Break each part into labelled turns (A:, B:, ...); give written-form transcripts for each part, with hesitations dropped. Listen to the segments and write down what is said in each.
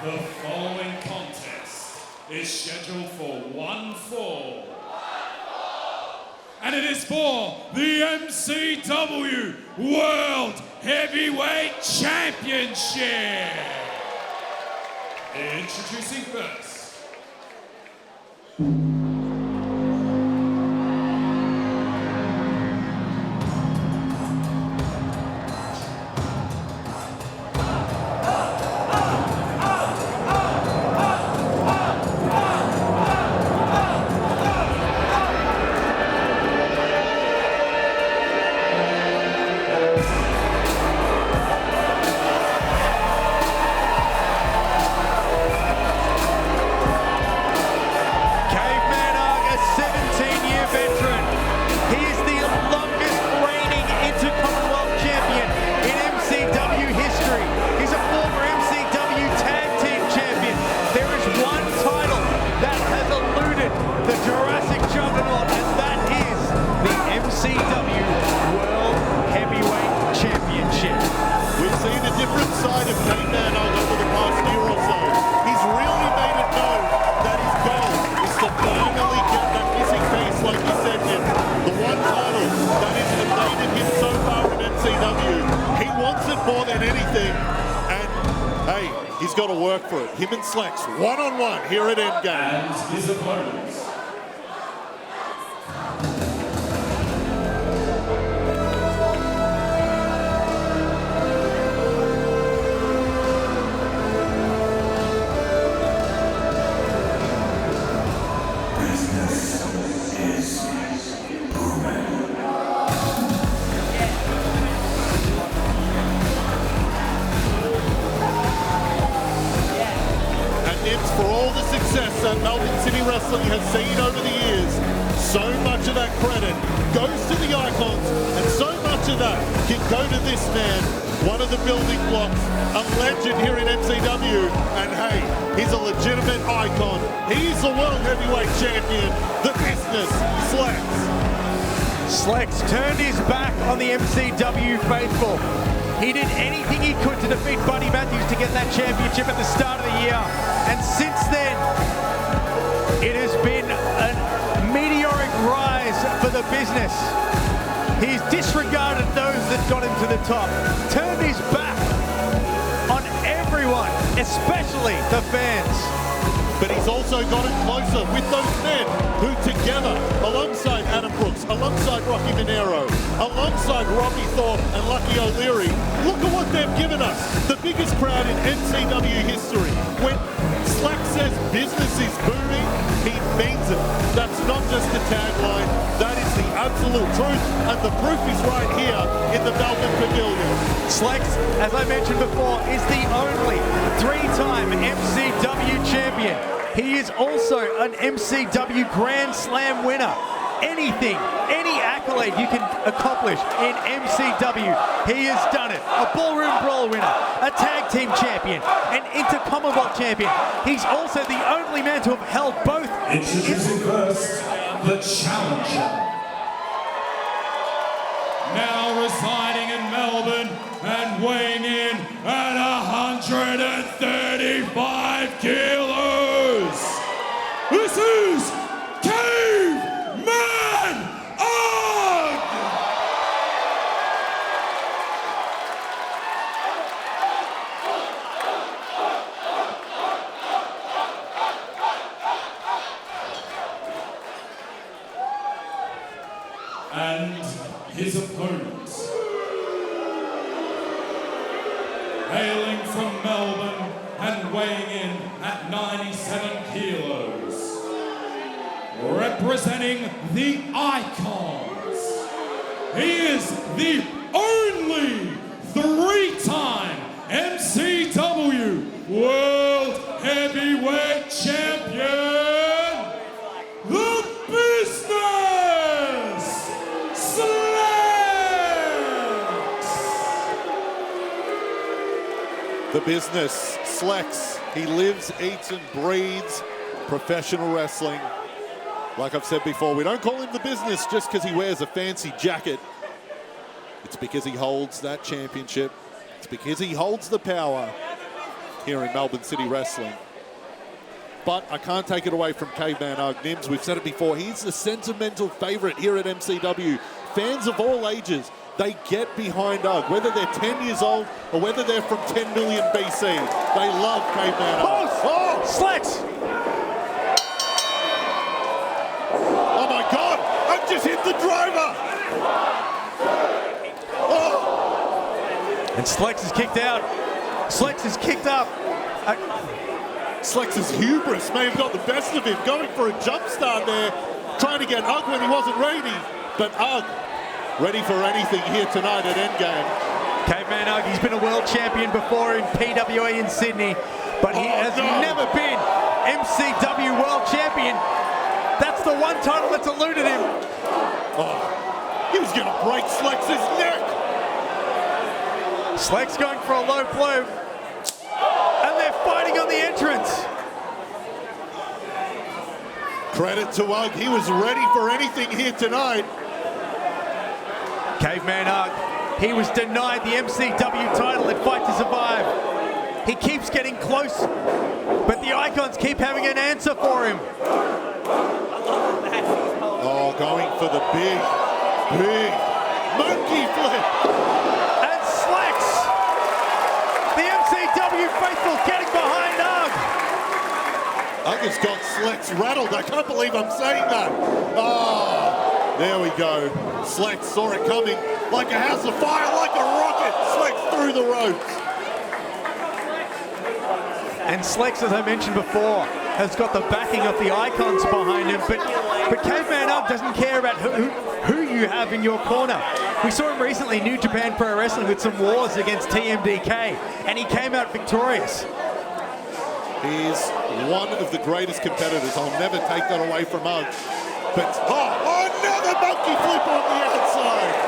A: The following contest is scheduled for one fall. And it is for the MCW World Heavyweight Championship. Introducing first.
B: Caveman Ugg, a 17-year veteran. He is the longest reigning Intercommonwealth champion in MCW history. He's a former MCW Tag Team champion. There is one title that has eluded the Jurassic Juggernaut, and that is the MCW World Heavyweight Championship.
C: We've seen a different side of Caveman Ugg over the past year or so. He's really made it known that his goal is to finally get that missing piece, like you said, Jim. The one title that has evaded him so far in MCW. He wants it more than anything, and hey, he's got to work for it. Him and Slex, one-on-one here at Endgame.
A: And his opponents.
C: For all the success that Melbourne City Wrestling has seen over the years, so much of that credit goes to the Icons, and so much of that can go to this man, one of the building blocks, a legend here in MCW, and hey, he's a legitimate icon. He's the World Heavyweight Champion, the business, Slex.
B: Slex turned his back on the MCW faithful. He did anything he could to defeat Buddy Matthews to get that championship at the start of the year. And since then, it has been a meteoric rise for the business. He's disregarded those that got him to the top, turned his back on everyone, especially the fans.
C: But he's also gotten closer with those men who together, alongside Adam Brooks, alongside Rocky Monero, alongside Robbie Thorpe and Lucky O'Leary, look at what they've given us. The biggest crowd in MCW history. When Slack says business is booming, he means it. That's not just a tagline, that is the absolute truth, and the proof is right here in the Melbourne Pavilion.
B: Slex, as I mentioned before, is the only three-time MCW champion. He is also an MCW Grand Slam winner. Anything, any accolade you can accomplish in MCW, he has done it. A Ballroom Brawl winner, a Tag Team champion, an Intercommonwealth champion. He's also the only man to have held both.
A: Introducing first, the challenger. Now residing in Melbourne and weighing in at 135 kilos. This is Caveman Ugg! And his opponents, hailing from Melbourne and weighing in at 97 kilos, representing the Icons, he is the only three-time MCW World Heavyweight Champion, the business, Slex!
C: The business, Slex. He lives, eats, and breathes professional wrestling. Like I've said before, we don't call him the business just because he wears a fancy jacket. It's because he holds that championship. It's because he holds the power. here in Melbourne City Wrestling. But I can't take it away from Caveman Ugg. Nims, we've said it before, he's the sentimental favourite here at MCW. Fans of all ages, they get behind Ugg, whether they're 10 years old or whether they're from 10 million BC. They love Caveman Ugg.
B: Oh, Slex!
C: Oh my God, Ugg just hit the driver! Oh.
B: And Slex is kicked out. Slex is kicked up.
C: Slex's hubris may have got the best of him, going for a jump start there, trying to get Ugg when he wasn't ready. But Ugg, ready for anything here tonight at Endgame.
B: Caveman Ugg, he's been a world champion before in PWA in Sydney, but he has never been MCW World Champion. That's the one title that's eluded him.
C: Oh, he was going to break Slex's neck.
B: Slex going for a low blow. And they're fighting on the entrance.
C: Credit to Ugg, he was ready for anything here tonight.
B: Caveman Ugg, he was denied the MCW title at Fight to Survive. He keeps getting close, but the Icons keep having an answer for him.
C: Oh, going for the big monkey flip.
B: And Slex, the MCW faithful getting behind Ugg.
C: Ugg has got Slex rattled. I can't believe I'm saying that. Oh, there we go. Slex saw it coming like a house of fire, like a rocket. Slex through the ropes.
B: And Slex, as I mentioned before, has got the backing of the Icons behind him, but Caveman Ugg doesn't care about who you have in your corner. We saw him recently, New Japan Pro Wrestling, with some wars against TMDK, and he came out victorious.
C: He's one of the greatest competitors. I'll never take that away from Ugg. But, another monkey flip on the outside.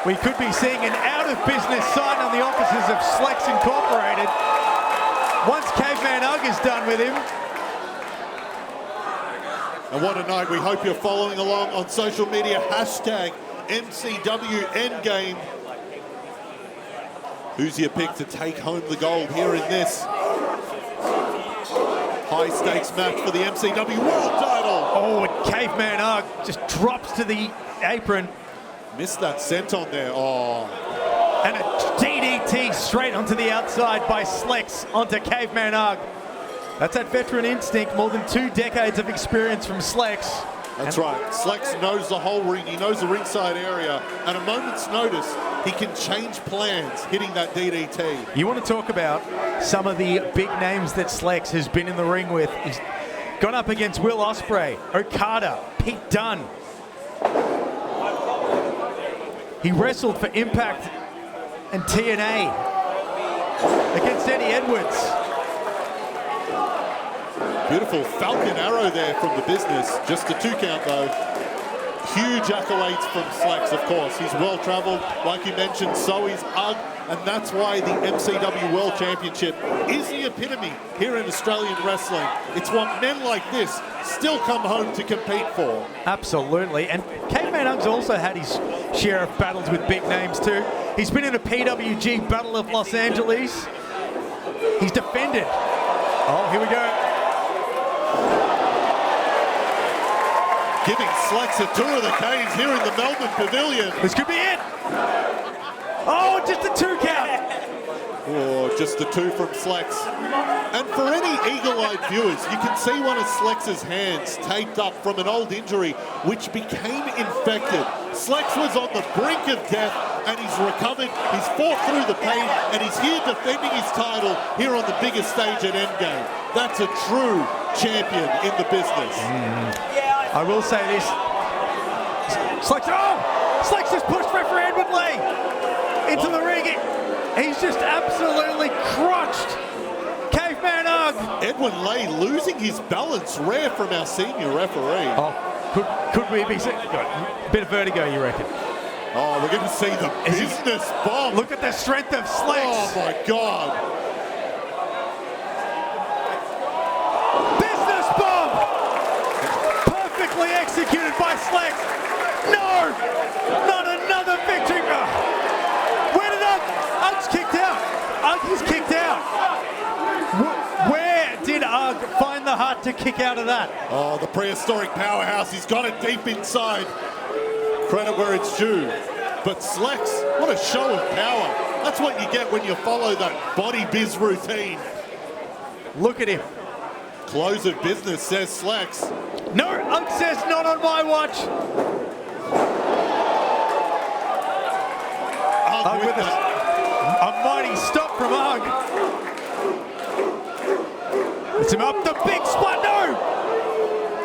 B: We could be seeing an out-of-business sign on the offices of Slex Incorporated once Caveman Ugg is done with him.
C: And what a night. We hope you're following along on social media. Hashtag MCW Endgame. Who's your pick to take home the gold here in this high-stakes match for the MCW World title?
B: Oh, and Caveman Ugg just drops to the apron.
C: Missed that scent on there. Oh.
B: And a DDT straight onto the outside by Slex onto Caveman Ugg. That's that veteran instinct, more than 2 decades of experience from Slex.
C: That's right. Slex knows the whole ring. He knows the ringside area. At a moment's notice, he can change plans hitting that DDT.
B: You want to talk about some of the big names that Slex has been in the ring with. He's gone up against Will Ospreay, Okada, Pete Dunne. He wrestled for Impact and TNA against Eddie Edwards.
C: Beautiful Falcon arrow there from the business. Just a 2 count though. Huge accolades from Slex, of course. He's well traveled, like you mentioned, so is Ugg, and that's why the MCW World Championship is the epitome here in Australian wrestling. It's what men like this still come home to compete for.
B: Absolutely, and Caveman Ugg's also had his share of battles with big names too. He's been in a PWG Battle of Los Angeles. He's defended. Oh, here we go.
C: Giving Slex a tour of the caves here in the Melbourne Pavilion.
B: This could be it. Oh, just a 2 count.
C: Oh, just the 2 from Slex. And for any eagle-eyed viewers, you can see one of Slex's hands taped up from an old injury which became infected. Slex was on the brink of death and he's recovered, he's fought through the pain, and he's here defending his title here on the biggest stage at Endgame. That's a true champion in the business.
B: I will say this. Slex, Slex just pushed referee Edward Lee into the ring. He's just absolutely crushed Caveman Ugg.
C: Edwin Lay losing his balance, rare from our senior referee.
B: Oh, could we be seeing a bit of vertigo, you reckon?
C: Oh, we're going to see the business bomb.
B: Look at the strength of Slex.
C: Oh my God.
B: Business bomb. Perfectly executed by Slex. No, not another victory. Where did Ugg's kicked out? heart to kick out of that.
C: Oh, the prehistoric powerhouse. He's got it deep inside. Credit where it's due. But Slex, what a show of power. That's what you get when you follow that body biz routine.
B: Look at him.
C: Close of business, says Slex.
B: No, Ugg says not on my watch. Ugg with a mighty stop from Ugg. It's him up the big spot. No!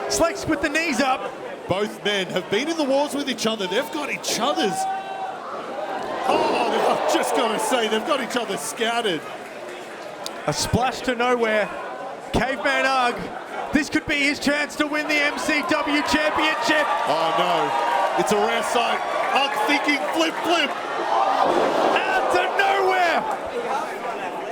B: Slex with the knees up.
C: Both men have been in the wars with each other. They've got each other's. Oh, I'm just going to say, they've got each other scouted.
B: A splash to nowhere. Caveman Ugg. This could be his chance to win the MCW Championship.
C: Oh, no. It's a rare sight. Ugg thinking flip, flip.
B: Out to nowhere.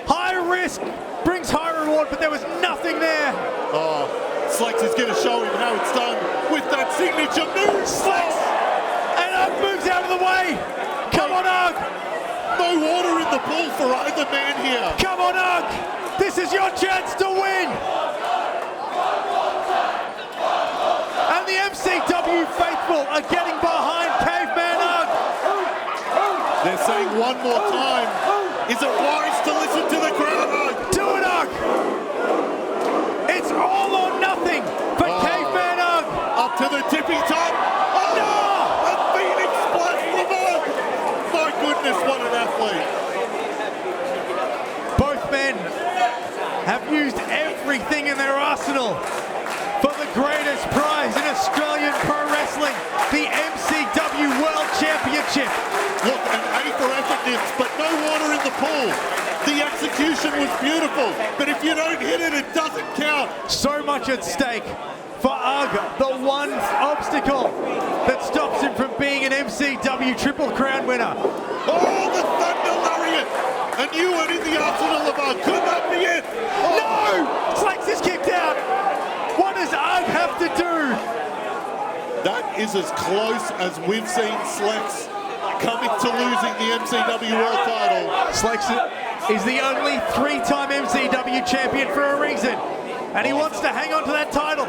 B: High risk brings high reward, but there was nothing there.
C: Oh, Slex is going to show him how it's done with that signature move.
B: Slex! And Ugg moves out of the way. Come on, Ugg.
C: No water in the pool for either man here.
B: Come on, Ugg. This is your chance to win. And the MCW faithful are getting behind Caveman Ugg.
C: They're saying one more time. Is it wise to listen to the crowd, Ugg?
B: Do it, Ugg. It's all or nothing for Caveman Ugg.
C: Up to the tippy top. Oh,
B: No!
C: a Phoenix splash from Ugg. My goodness, what an athlete.
B: Both men have used everything in their arsenal for the greatest prize in Australian pro wrestling, the MCW World Championship.
C: Look, an A for effortness, but no water in the pool. The execution was beautiful, but if you don't hit it, it doesn't count.
B: So much at stake for Ugg, the one obstacle that stops him from being an MCW Triple Crown winner.
C: Oh, the Thunder Lariat! A new one in the arsenal of Ugg. Could that be it? Oh.
B: No! Slex is kicked out. What does Ugg have to do?
C: That is as close as we've seen Slex coming to losing the MCW World title.
B: Slex is the only three-time MCW champion for a reason, and he wants to hang on to that title.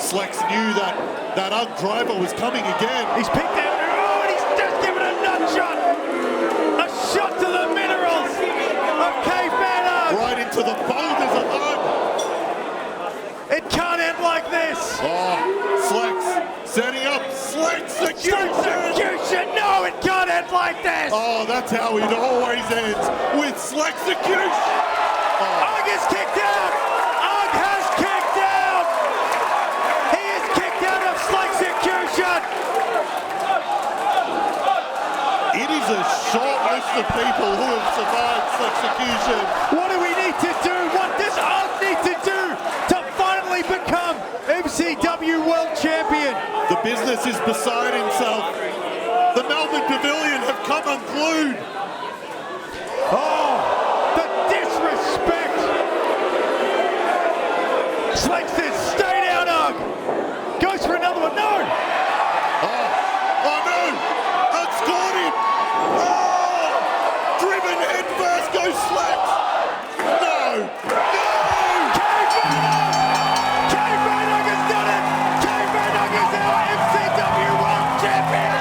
C: Slex knew that Ugg driver was coming again.
B: He's picked out, oh, and he's just given a nut shot. A shot to the minerals of Caveman Ugg.
C: Right into the boulders of Ugg.
B: It can't end like this.
C: Oh, Slex setting up Slex execution.
B: No, it can't end like this.
C: Oh, that's how it always ends, with Slex execution.
B: Ugg is kicked out. Ugg has kicked out. He is kicked out of Slex execution.
C: It is a short list of people who have survived Slex execution.
B: What do we need to do? What does Ugg need to do to finally become MCW World Champion?
C: The business is beside himself. The Melbourne Pavilion have come unglued.
B: Oh, the disrespect. Slex says, stay down, Ugg. Goes for another one. No.
C: Oh no! Ugg scored him! Oh! Driven head first goes Slex! No!
B: Caveman Ugg has done it. Caveman Ugg is our MCW World Champion.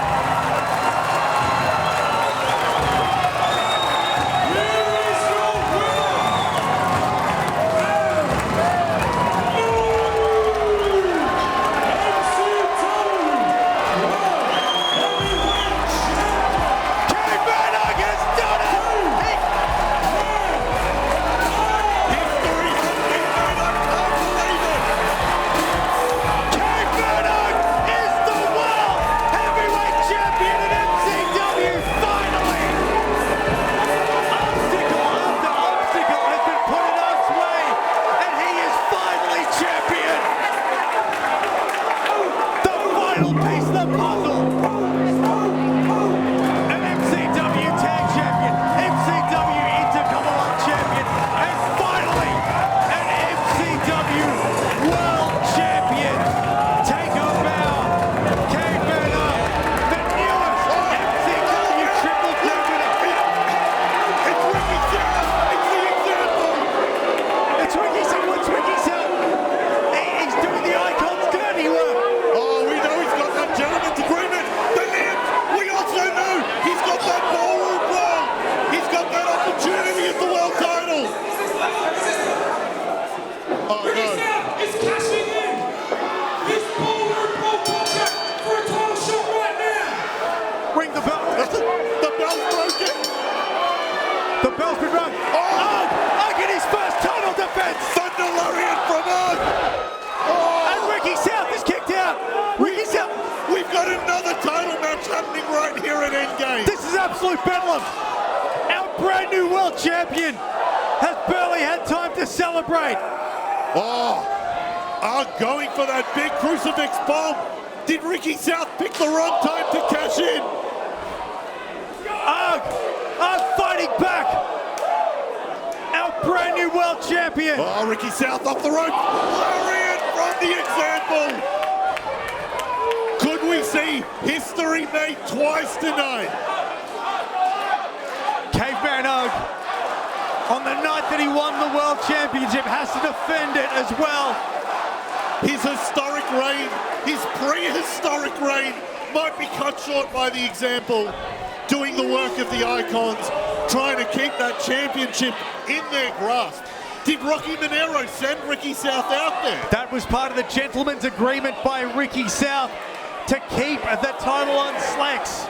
B: bell's been rung. Ugg in his first title defense.
C: Thunder Lariat from Ugg.
B: And Ricky South is kicked out. Ricky South.
C: We've got another title match happening right here at Endgame.
B: This is absolute bedlam. Our brand new world champion has barely had time to celebrate.
C: Ugg going for that big crucifix bomb. Did Ricky South pick the wrong time to cash in?
B: Ugg fighting back. Our brand new world champion.
C: Ricky South off the rope. Lariat from the example. Could we see history made twice tonight?
B: Caveman Ugg, on the night that he won the world championship, has to defend it as well.
C: His historic reign, his prehistoric reign, might be cut short by the example. Doing the work of the icons, trying to keep that championship in their grasp. Did Rocky Monero send Ricky South out there?
B: That was part of the gentleman's agreement by Ricky South to keep the title on Slex.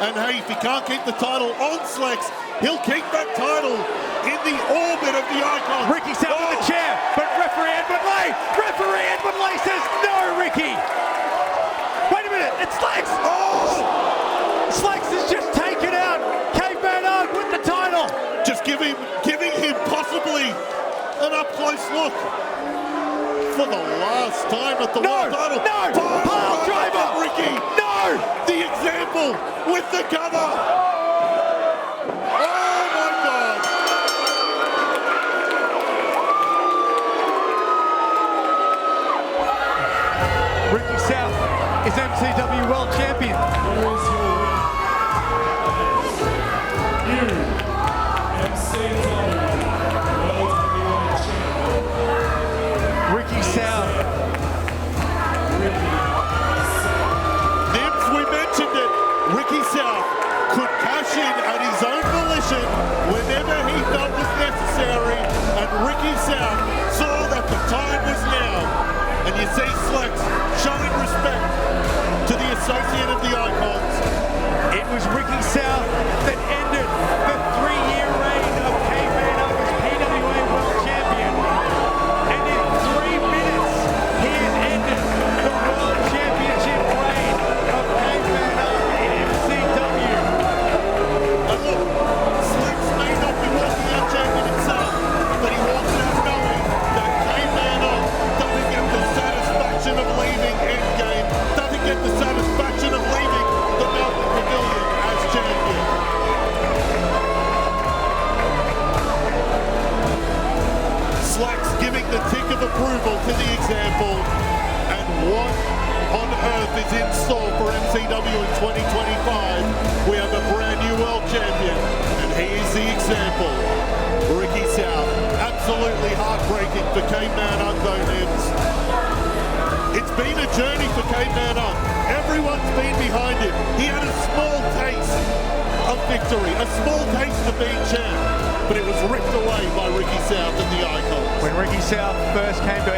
C: And hey, if he can't keep the title on Slex, he'll keep that title in the orbit of the icons.
B: Ricky South in the chair, but referee Edward Lay says no, Ricky. Wait a minute, it's Slex. Slex has just taken out Caveman Ugg with the title.
C: Just giving him possibly an up-close look for the last time at the world title.
B: No, pile driver.
C: Ricky.
B: No.
C: The example with the cover. Oh my God.
B: Ricky South is MCW World Champion.
A: Here is your winner, new MCW World Heavyweight Champion,
B: Ricky South.
C: Nibs, we mentioned it. Ricky South could cash in at his own volition whenever he felt was necessary, and Ricky South saw that the time was now. And you see Slex showing respect to the associate of the icons.
B: It was Ricky South that ended the 3-year reign of Caveman Ugg as PWA World Champion. And in 3 minutes, he has ended the World Championship reign of Caveman Ugg in MCW.
C: And look, Slex may not be walking out champion himself, but he walks out knowing that Caveman Ugg doesn't get the satisfaction of leaving Endgame, doesn't get the satisfaction of leaving the Melbourne Pavilion as champion. Slex giving the tick of approval to the example, and what on earth is in store for MCW in 2025? We have a brand new world champion, and he is the example, Ricky South. Absolutely heartbreaking for Caveman Ugg though, Nibs. It's been a journey for Caveman Ugg. Everyone's been behind him. He had a small taste of victory, a small taste of being champ, but it was ripped away by Ricky South and the Icons.
B: When Ricky South first came to